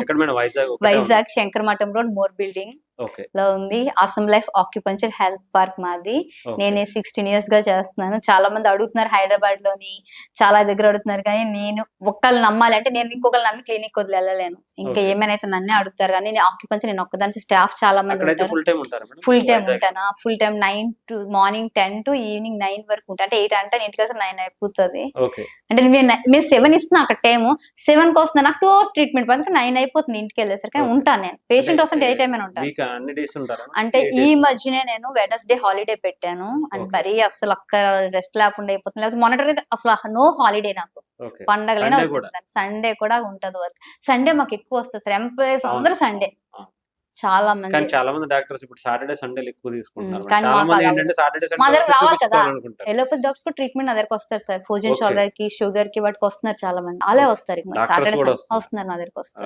ఎక్కడ మేడం? వైజాగ్ ఒకటే ఉందా? Vizag Sankaramatam road More building okay. లో ఉంది. Awesome life acupuncture health park మాది. ఓకే. నేను 16 years గా చేస్తున్నాను. చాలా మంది అడుగుతున్నారు హైదరాబాద్ లోని, చాలా దగ్గర అడుగుతున్నారు, కానీ నేను ఒక్కళ్ళు నమ్మాలి అంటే నేను ఇంకొకళ్ళు నమ్మి క్లినిక్ వదిలి వెళ్ళలేను. ఇంకా ఓకే. ఏమైనా అయితే నన్నే అడుగుతారు, కానీ నేను ఆక్యుపంచర్ నేను ఒక్కదాని, స్టాఫ్ చాలా మంది అక్కడైతే ఉంటారు. ఫుల్ టైం ఉంటారా మేడం? ఫుల్ టైం వైజాగ్ ఉంటానా? Full time 9 to morning 10 to evening 9 వరకు ఉంటా. అంటే 8 అంటే ఇంటికి వస్తే 9 అయిపోతుంది. ఓకే. అంటే మీరు 7 ఇస్తున్నా అక్కడ టైము, 7 కి వస్తున్నా, నాకు 2 hours ట్రీట్మెంట్ పడుతుంది, 9 అయిపోతుంది ఇంటికి వెళ్ళేసరికి. కానీ ఓకే. ఉంటాను నేను, పేషెంట్ అంటే వస్తుంటే ఏ టైం అయినా ఉంటాను. వీక్ అన్ని డేస్ ఉంటారా? అంటే ఏ ఈ డేస్? మధ్యనే నేను వెనస్డే హాలిడే పెట్టాను. And okay. మరీ అసలు అక్కడ రెస్ట్ లేకుండా అయిపోతుంది. లేకపోతే మానిటర్ అసలు నో హాలిడే నాకు. ఓకే. పండగలైనా సండే కూడా? వచ్చేస్తాను, సండే కూడా ఉంటది వర్క్. సండే మాకు ఎక్కువ వస్తుంది సార్, ఎంప్లాయీస్ అవును. అందరూ సండే. ఆ. చాలా మంది. కానీ చాలా మంది డాక్టర్స్ ఇప్పుడు సాటర్డే సండేలు ఎక్కువ తీసుకుంటున్నారు. కానీ చాలా మాకు మంది అలా ఏంటంటే సాటర్డే మా సండే దగ్గర రావాలి కదా, చూపించుకోవాలనుకుంటారు. ఎలోపతి డాక్టర్స్ కూడా ట్రీట్మెంట్ నా దగ్గరకు వస్తారు సార్. Frozen okay. షోల్డర్ కి, షుగర్ కి వాటికి వస్తున్నారు చాలా మంది. వాళ్ళే వస్తారు. డాక్టర్స్ సాటర్డే కూడా వస్తున్నారు, నా దగ్గరకు వస్తారు.